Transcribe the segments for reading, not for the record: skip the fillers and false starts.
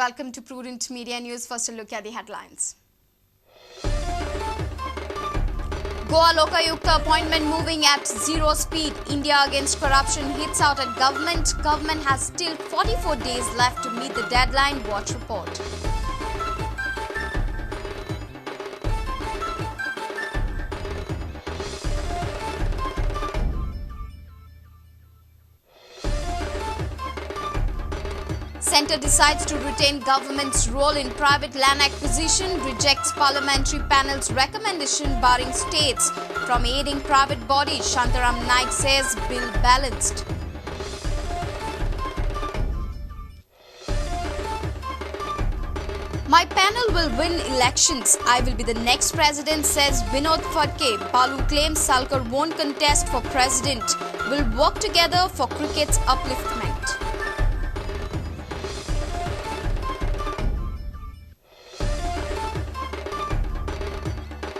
welcome to Prudent Media News. First, a look at the headlines. Goa Lokayukta appointment moving at zero speed. India against corruption hits out at government. Government has still 44 days left to meet the deadline. Watch report. Centre decides to retain government's role in private land acquisition, rejects parliamentary panel's recommendation barring states from aiding private bodies. Shantaram Naik says bill balanced. My panel will win elections. I will be the next president, says Vinod Phadke. Balu claims Salkar won't contest for president. Will work together for cricket's upliftment.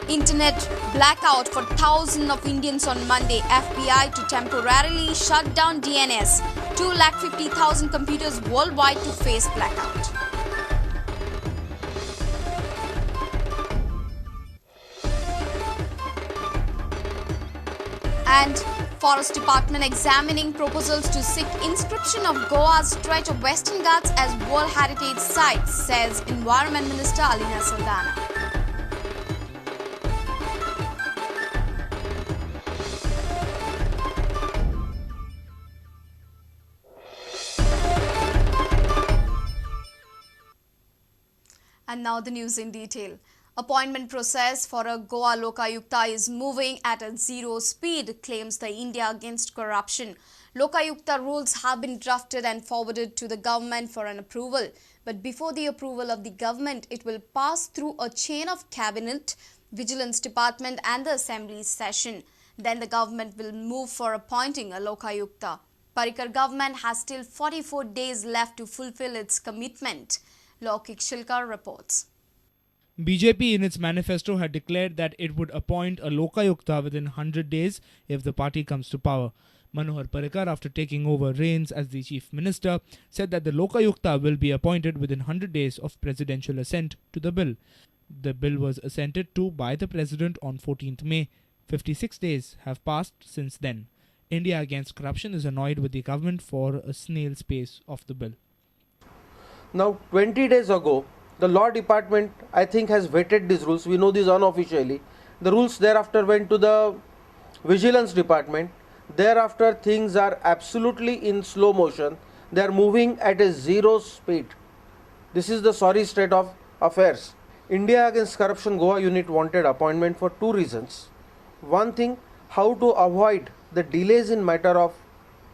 Internet blackout for thousands of Indians on Monday. FBI to temporarily shut down DNS. 250,000 computers worldwide to face blackout. And Forest Department examining proposals to seek inscription of Goa's stretch of Western Ghats as World Heritage Site, says Environment Minister Alina Saldana. And now the news in detail. Appointment process for a Goa Lokayukta is moving at a zero speed, claims the India Against Corruption. Lokayukta rules have been drafted and forwarded to the government for an approval. But before the approval of the government, it will pass through a chain of cabinet, vigilance department and the assembly session. Then the government will move for appointing a Lokayukta. Parikar government has still 44 days left to fulfill its commitment. Lokayukta reports. BJP in its manifesto had declared that it would appoint a Lokayukta within 100 days if the party comes to power. Manohar Parrikar, after taking over reins as the chief minister, said that the Lokayukta will be appointed within 100 days of presidential assent to the bill. The bill was assented to by the president on 14th May. 56 days have passed since then. India Against Corruption is annoyed with the government for a snail's pace of the bill. Now, 20 days ago, the Law Department, I think, has vetted these rules. We know this unofficially. The rules thereafter went to the Vigilance Department. Thereafter, things are absolutely in slow motion. They are moving at a zero speed. This is the sorry state of affairs. India Against Corruption Goa unit wanted appointment for two reasons. One thing, how to avoid the delays in matter of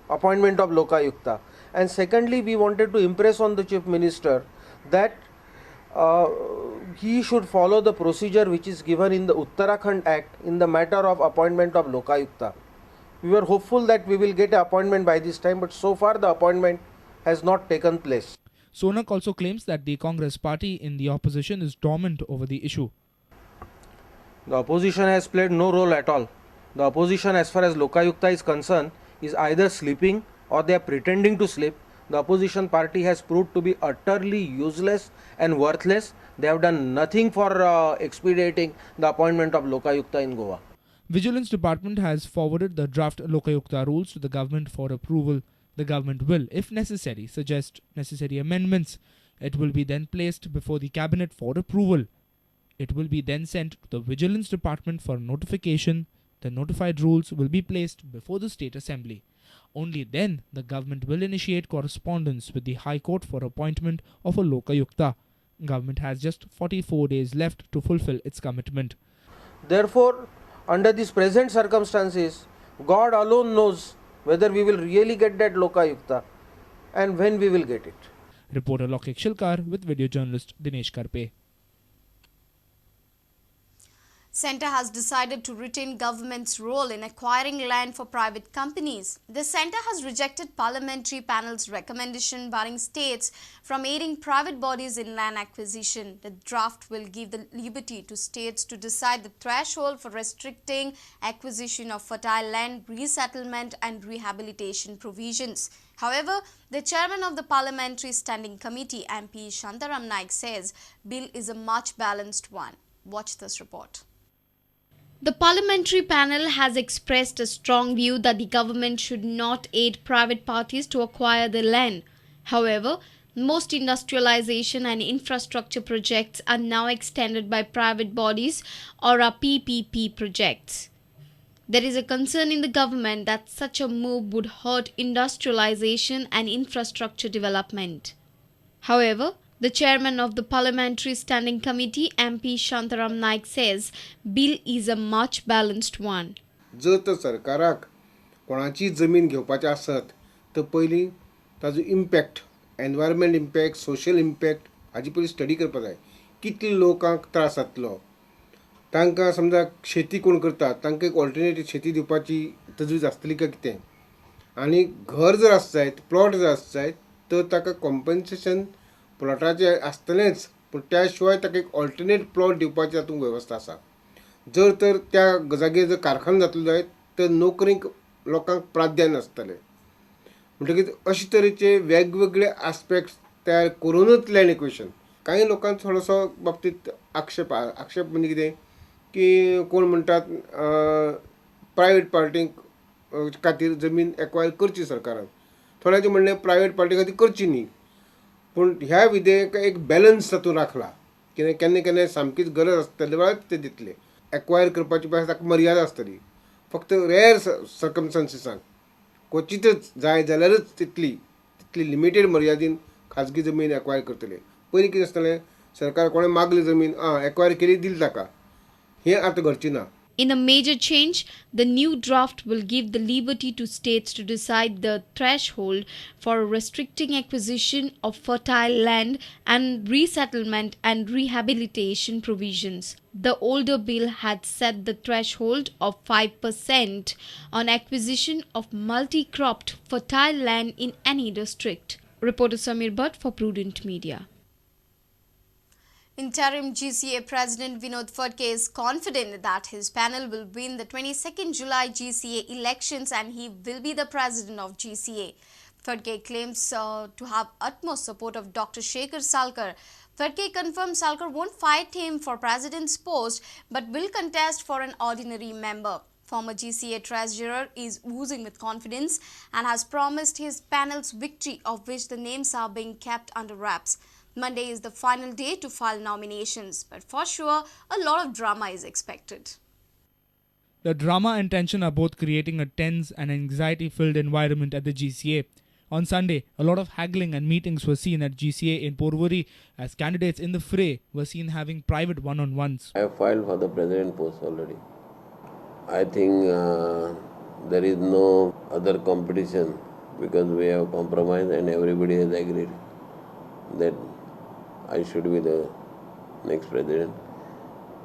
appointment of Lokayukta. And secondly, we wanted to impress on the Chief Minister that he should follow the procedure which is given in the Uttarakhand Act in the matter of appointment of Lokayukta. We were hopeful that we will get an appointment by this time, but so far the appointment has not taken place. Sonak also claims that the Congress party in the opposition is dormant over the issue. The opposition has played no role at all. The opposition, as far as Lokayukta is concerned, is either sleeping or they are pretending to sleep. The opposition party has proved to be utterly useless and worthless. They have done nothing for expediting the appointment of Lokayukta in Goa. Vigilance Department has forwarded the draft Lokayukta rules to the government for approval. The government will, if necessary, suggest necessary amendments. It will be then placed before the cabinet for approval. It will be then sent to the Vigilance Department for notification. The notified rules will be placed before the State Assembly. Only then the government will initiate correspondence with the High Court for appointment of a Lokayukta. Government has just 44 days left to fulfill its commitment. Therefore, under these present circumstances, God alone knows whether we will really get that Lokayukta and when we will get it. Reporter Lokik Shilkar with video journalist Dinesh Karpe. Centre has decided to retain government's role in acquiring land for private companies. The centre has rejected parliamentary panel's recommendation barring states from aiding private bodies in land acquisition. The draft will give the liberty to states to decide the threshold for restricting acquisition of fertile land, resettlement and rehabilitation provisions. However, the chairman of the Parliamentary Standing Committee, MP Shantaram Naik, says bill is a much balanced one. Watch this report. The parliamentary panel has expressed a strong view that the government should not aid private parties to acquire the land. However, most industrialization and infrastructure projects are now extended by private bodies or are PPP projects. There is a concern in the government that such a move would hurt industrialization and infrastructure development. However, the chairman of the Parliamentary Standing Committee, MP Shantaram Naik, says bill is a much balanced one. जर तर सरकाराक कोणाची जमीन घेवपाची आसत तर पयलीं ताजो impact environment impact social impact हाजी पयलीं स्टडी करपाक जाय कितले लोकांक त्रास जातलो तांकां समजा शेती कोण करता तांकां एक ऑल्टरनेटीव शेती दिवपाची तजवीज आसतली काय कितें आनी घर जर आसत जायत प्लॉट जर आसत जायत तर ताका कॉम्पन्सेशन प्लॉटाचें आसतलेंच पूण त्या शिवाय ताका एक ऑल्टरनेट प्लॉट दिवपाची तातूंत वेवस्था आसा जर तर त्या जागेर जर कारखानो जातलो जायत तर नोकरीक लोकांक प्राधान्य आसतलें म्हणटकीर अशे तरेचे वेगवेगळे आस्पेक्ट्स तयार करूनच लँड एक्विशन कांय लोकांचो थोडोसो बाबतींत आक्षेप म्हणजे कितें की कोण म्हणटात प्रायवेट पार्टींक खातीर जमीन एक्वायर करची सरकारान थोड्यांचें म्हणणें प्रायवेट पार्टी खातीर करची न्ही पूण ह्या विधेयकाक एक बॅलन्स तातूंत राखला कित्याक केन्ना केन्ना सामकीच गरज आसतले वेळार ते दितले एक्वायर करपाची पळय ताका मर्यादा आसतली फक्त रेअर सर्कमस्टान्सीसांक क्वचितच जाय जाल्यारच तितली लिमिटेड मर्यादीन खाजगी जमीन एक्वायर करतले पयलीं कितें आसतलें सरकार कोणें मागली जमीन एक्वायर केली दिली ताका हें आतां घडची ना. In a major change, the new draft will give the liberty to states to decide the threshold for restricting acquisition of fertile land and resettlement and rehabilitation provisions. The older bill had set the threshold of 5% on acquisition of multi-cropped fertile land in any district. Reporter Samir Bhatt for Prudent Media. Interim GCA President Vinod Phadke is confident that his panel will win the 22nd July GCA elections and he will be the president of GCA. Phadke claims to have utmost support of Dr. Shekhar Salkar. Phadke confirms Salkar won't fight him for president's post but will contest for an ordinary member. Former GCA treasurer is oozing with confidence and has promised his panel's victory, of which the names are being kept under wraps. Monday is the final day to file nominations, but for sure, a lot of drama is expected. The drama and tension are both creating a tense and anxiety-filled environment at the GCA. On Sunday, a lot of haggling and meetings were seen at GCA in Porvorim as candidates in the fray were seen having private one-on-ones. I have filed for the president post already. I think there is no other competition because we have compromised and everybody has agreed that I should be the next president.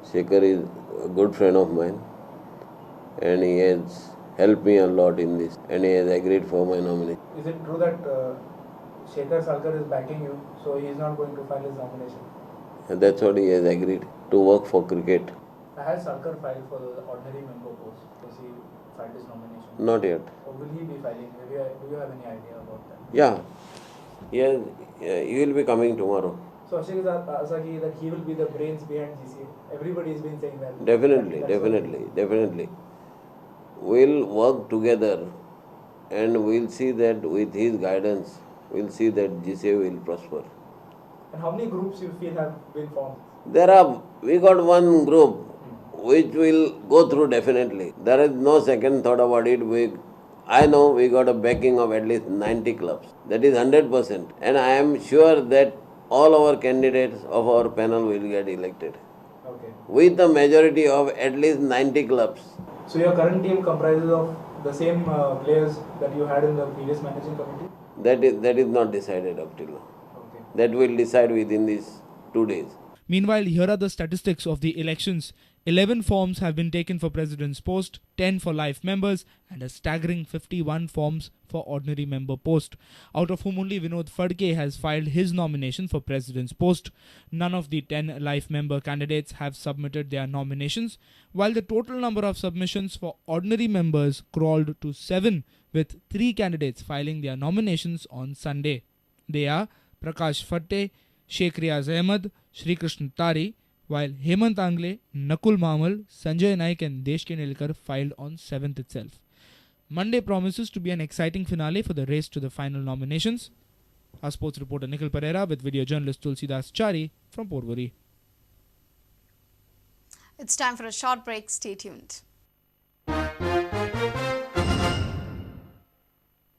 Shekhar is a good friend of mine and he has helped me a lot in this and he has agreed for my nomination. Is it true that Shekhar Salkar is backing you, so he is not going to file his nomination? And that's what he has agreed, to work for cricket. Has Salkar filed for the ordinary member post? Has he filed his nomination? Not yet. Or will he be filing? Do you have any idea about that? Yeah, he will be coming tomorrow. So Ashik is asking that he will be the brains behind GCA. Everybody has been saying that. Definitely. We'll work together and we'll see that with his guidance, we'll see that GCA will prosper. And how many groups you feel have been formed? We got one group which will go through definitely. There is no second thought about it. I know we got a backing of at least 90 clubs. That is 100%. And I am sure that all our candidates of our panel will get elected. Okay. With a majority of at least 90 clubs. So your current team comprises of the same players that you had in the previous managing committee? That is not decided up till now. Okay. That will decide within these 2 days. Meanwhile, here are the statistics of the elections. 11 forms have been taken for President's post, 10 for life members, and a staggering 51 forms for ordinary member post, out of whom only Vinod Phadke has filed his nomination for President's post. None of the 10 life member candidates have submitted their nominations, while the total number of submissions for ordinary members crawled to 7, with 3 candidates filing their nominations on Sunday. They are Prakash Fatte, Sheikh Riaz Ahmed, Shri Krishna Tari, while Hemant Angle, Nakul Mamal, Sanjay Naik and Deshke Nilkar filed on 7th itself. Monday promises to be an exciting finale for the race to the final nominations. Our sports reporter Nikhil Pereira with video journalist Tulsidas Chari from Porvorim. It's time for a short break. Stay tuned.